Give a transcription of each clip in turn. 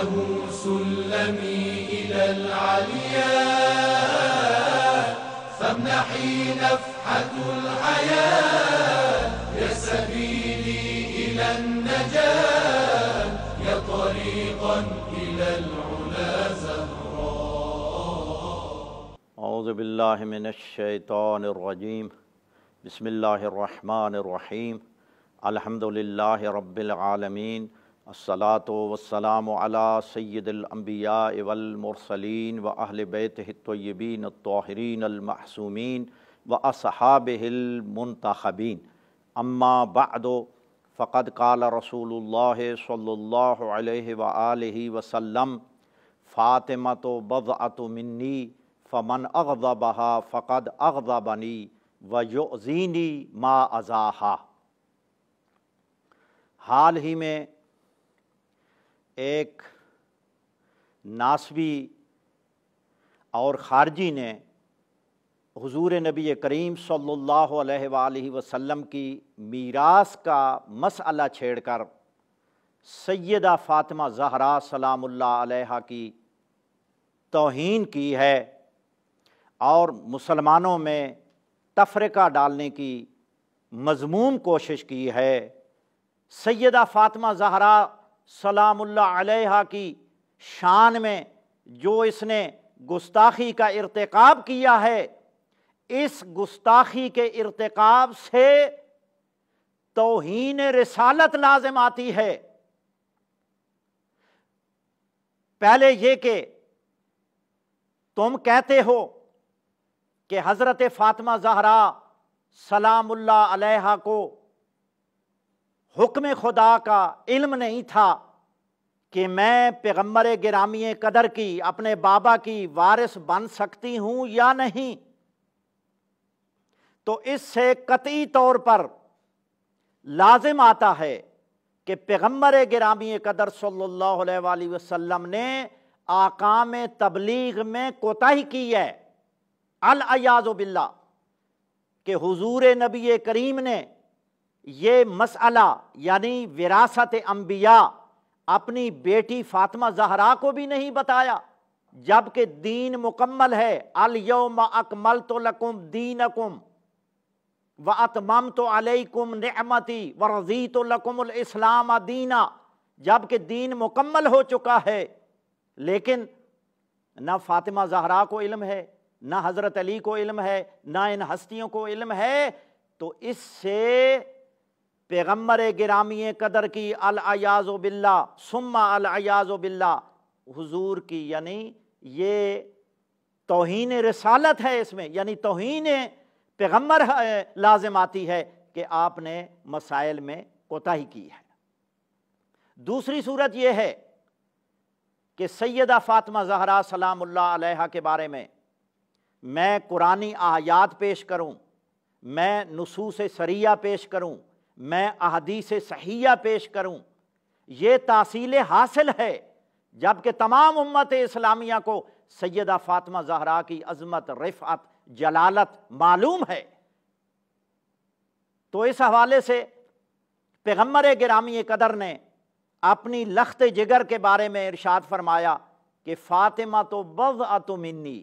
له سلمي إلى العلياء فامنحي نفحة الحياة يا سبيلي إلى النجاة يا طريقا إلى العلا زهراء. اعوذ باللہ من الشیطان الرجیم بسم اللہ الرحمن الرحیم الحمد للہ رب العالمین الصلاۃ والسلام علی سید الانبیاء والمرسلین واہل بیتہ الطیبین الطاہرین المعصومین واصحابہ المنتخبین اما بعد فقد قال رسول اللہ صلی اللہ علیہ وآلہ وسلم فاطمۃ بضعۃ منی فمن اغضبها فقد اغضبنی ویؤذینی ما اذاہا۔ حال ہی میں ایک ناسبی اور خارجی نے حضور نبی کریم صلی اللہ علیہ وآلہ وسلم کی میراث کا مسئلہ چھیڑ کر سیدہ فاطمہ زہرا سلام اللہ علیہا کی توہین کی ہے اور مسلمانوں میں تفرقہ ڈالنے کی مذموم کوشش کی ہے۔ سیدہ فاطمہ زہرا سلام اللہ علیہا کی شان میں جو اس نے گستاخی کا ارتکاب کیا ہے، اس گستاخی کے ارتکاب سے توہین رسالت لازم آتی ہے۔ پہلے یہ کہ تم کہتے ہو کہ حضرت فاطمہ زہرا سلام اللہ علیہا کو حکم خدا کا علم نہیں تھا کہ میں پیغمبر گرامی قدر کی اپنے بابا کی وارث بن سکتی ہوں یا نہیں، تو اس سے قطعی طور پر لازم آتا ہے کہ پیغمبر گرامی قدر صلی اللہ علیہ وآلہ وسلم نے احکام تبلیغ میں کوتاہی کی ہے، العیاذ باللہ، کہ حضور نبی کریم نے یہ مسئلہ یعنی وراثت انبیاء اپنی بیٹی فاطمہ زہرا کو بھی نہیں بتایا، جبکہ دین مکمل ہے۔ الیوم اکملت لکم دینکم واتممت علیکم نعمتی ورضیت لکم الاسلام دینا، جبکہ دین مکمل ہو چکا ہے، لیکن نہ فاطمہ زہرا کو علم ہے، نہ حضرت علی کو علم ہے، نہ ان ہستیوں کو علم ہے، تو اس سے پیغمبر گرامی قدر کی العیاذ باللہ ثم العیاذ باللہ حضور کی یعنی یہ توہین رسالت ہے، اس میں یعنی توہین پیغمبر لازم آتی ہے کہ آپ نے مسائل میں کوتاہی کی ہے۔ دوسری صورت یہ ہے کہ سیدہ فاطمہ زہرا سلام اللہ علیہا کے بارے میں میں قرآنی آیات پیش کروں، میں نصوص سریہ پیش کروں، میں احادیث صحیحہ پیش کروں، یہ تحصیل حاصل ہے، جبکہ تمام امت اسلامیہ کو سیدہ فاطمہ زہرا کی عظمت، رفعت، جلالت معلوم ہے۔ تو اس حوالے سے پیغمبر گرامی قدر نے اپنی لخت جگر کے بارے میں ارشاد فرمایا کہ فاطمہ تو بضعۃ منی،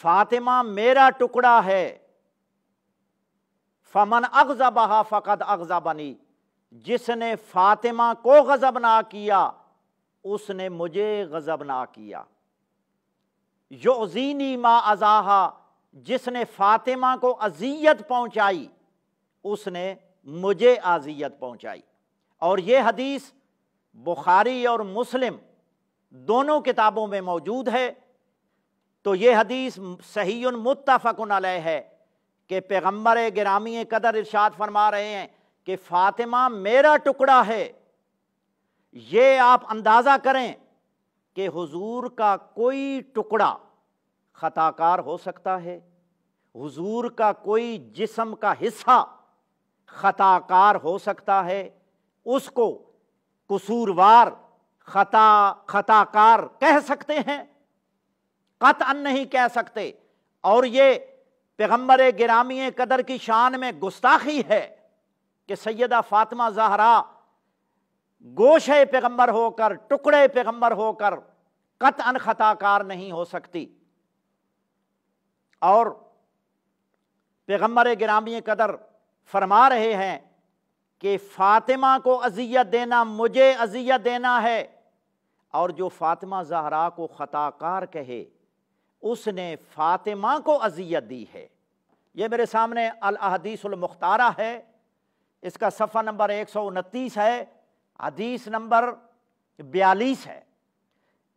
فاطمہ میرا ٹکڑا ہے، فمن اغضبها فقد اغضبنی، جس نے فاطمہ کو غضب نہ کیا اس نے مجھے غضب نہ کیا، یؤذینی ما اذاہا، جس نے فاطمہ کو اذیت پہنچائی اس نے مجھے اذیت پہنچائی۔ اور یہ حدیث بخاری اور مسلم دونوں کتابوں میں موجود ہے۔ تو یہ حدیث صحیح متفق علیہ ہے کہ پیغمبر گرامی قدر ارشاد فرما رہے ہیں کہ فاطمہ میرا ٹکڑا ہے۔ یہ آپ اندازہ کریں کہ حضور کا کوئی ٹکڑا خطا کار ہو سکتا ہے، حضور کا کوئی جسم کا حصہ خطا کار ہو سکتا ہے، اس کو قصوروار خطا کار کہہ سکتے ہیں؟ قطعاً نہیں کہہ سکتے۔ اور یہ پیغمبر گرامی قدر کی شان میں گستاخی ہے کہ سیدہ فاطمہ زہرا گوشے پیغمبر ہو کر، ٹکڑے پیغمبر ہو کر قطعاً خطا کار نہیں ہو سکتی۔ اور پیغمبر گرامی قدر فرما رہے ہیں کہ فاطمہ کو اذیت دینا مجھے اذیت دینا ہے، اور جو فاطمہ زہرا کو خطا کار کہے اس نے فاطمہ کو اذیت دی ہے۔ یہ میرے سامنے الاحادیث المختارہ ہے، اس کا صفحہ نمبر 129 ہے، حدیث نمبر 42 ہے۔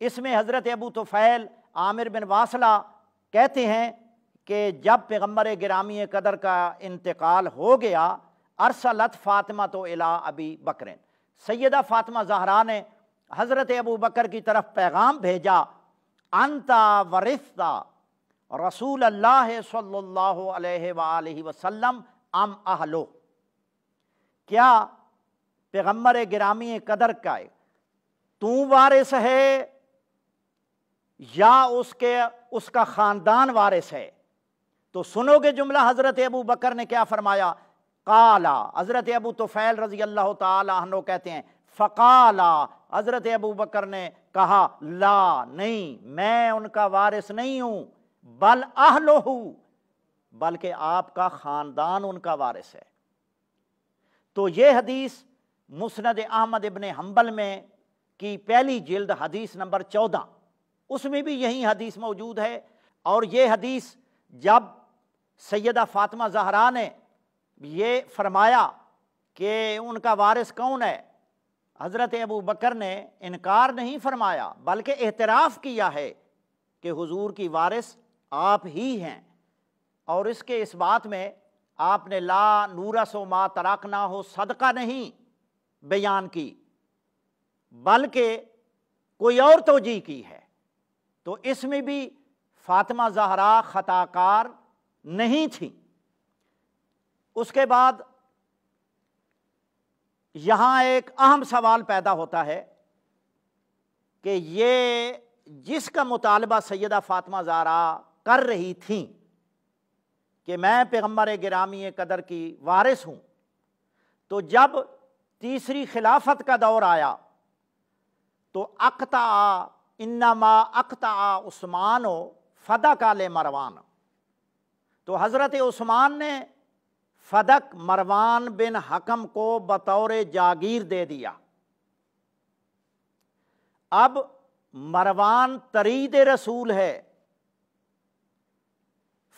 اس میں حضرت ابو طفیل عامر بن واصلہ کہتے ہیں کہ جب پیغمبر گرامی قدر کا انتقال ہو گیا، ارسلت فاطمہ تو الی ابی بکر، سیدہ فاطمہ زہرا نے حضرت ابو بکر کی طرف پیغام بھیجا، انتا ورثتا رسول اللہ صلی اللہ علیہ وآلہ وسلم ام اہلو، کیا پیغمبر گرامی قدر کا تو وارث ہے یا اس کا خاندان وارث ہے؟ تو سنو گے جملہ حضرت ابو بکر نے کیا فرمایا، قالا، حضرت ابو طفیل رضی اللہ تعالی عنہ کہتے ہیں فقالا، حضرت ابو بکر نے کہا لا، نہیں، میں ان کا وارث نہیں ہوں، بل اہلہ، بلکہ آپ کا خاندان ان کا وارث ہے۔ تو یہ حدیث مسند احمد ابن حنبل میں کی پہلی جلد حدیث نمبر 14، اس میں بھی یہی حدیث موجود ہے۔ اور یہ حدیث جب سیدہ فاطمہ زہرا نے یہ فرمایا کہ ان کا وارث کون ہے، حضرت ابو بکر نے انکار نہیں فرمایا بلکہ اعتراف کیا ہے کہ حضور کی وارث آپ ہی ہیں، اور اس کے اس بات میں آپ نے لا نورث ما ترکنا ہو صدقہ نہیں بیان کی بلکہ کوئی اور توجیہ کی ہے۔ تو اس میں بھی فاطمہ زہرا خطا کار نہیں تھی۔ اس کے بعد یہاں ایک اہم سوال پیدا ہوتا ہے کہ یہ جس کا مطالبہ سیدہ فاطمہ زہرا کر رہی تھیں کہ میں پیغمبر گرامی قدر کی وارث ہوں، تو جب تیسری خلافت کا دور آیا تو انما اقطع عثمان و فدک لمروان، تو حضرت عثمان نے فدک مروان بن حکم کو بطور جاگیر دے دیا۔ اب مروان ترید رسول ہے،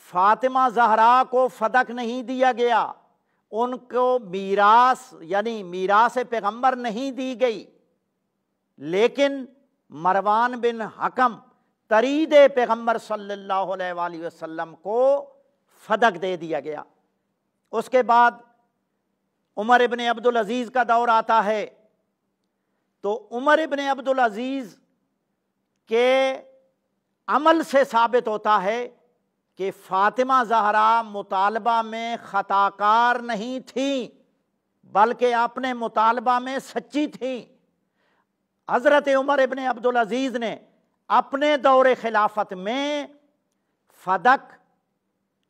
فاطمہ زہرا کو فدک نہیں دیا گیا، ان کو میراث یعنی میراث پیغمبر نہیں دی گئی، لیکن مروان بن حکم ترید پیغمبر صلی اللہ علیہ وآلہ وسلم کو فدک دے دیا گیا۔ اس کے بعد عمر ابن عبدالعزیز کا دور آتا ہے، تو عمر ابن عبدالعزیز کے عمل سے ثابت ہوتا ہے کہ فاطمہ زہرا مطالبہ میں خطا کار نہیں تھیں بلکہ اپنے مطالبہ میں سچی تھیں۔ حضرت عمر ابن عبدالعزیز نے اپنے دور خلافت میں فدک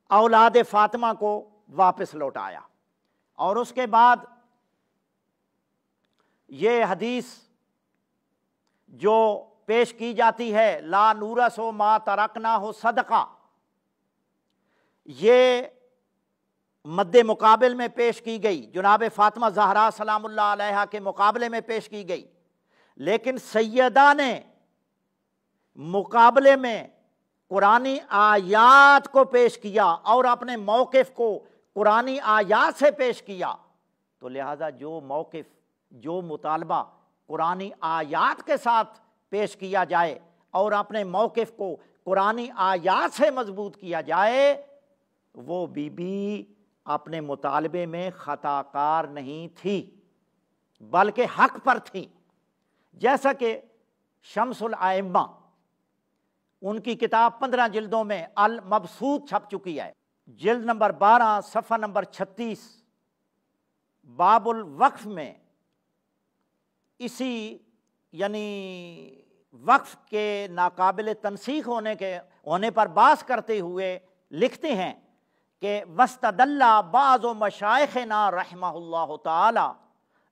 اولاد فاطمہ کو واپس لوٹایا، اور اس کے بعد یہ حدیث جو پیش کی جاتی ہے لا نورث ما ترکنا ہو صدقہ، یہ مد مقابل میں پیش کی گئی، جناب فاطمہ زہرا سلام اللہ علیہا کے مقابلے میں پیش کی گئی، لیکن سیدہ نے مقابلے میں قرآنی آیات کو پیش کیا اور اپنے موقف کو قرآنی آیات سے پیش کیا، تو لہٰذا جو موقف جو مطالبہ قرآنی آیات کے ساتھ پیش کیا جائے اور اپنے موقف کو قرآنی آیات سے مضبوط کیا جائے، وہ بی بی اپنے مطالبے میں خطا کار نہیں تھی بلکہ حق پر تھی۔ جیسا کہ شمس الائمہ ان کی کتاب 15 جلدوں میں المبسوط چھپ چکی ہے، جلد نمبر 12 صفحہ نمبر 36 باب الوقف میں اسی یعنی وقف کے ناقابل تنسیخ ہونے پر بحث کرتے ہوئے لکھتے ہیں کہ وَاسْتَدَلَّ بَعْضُ مَشَائِخِنَا رحمہ اللہ تعالی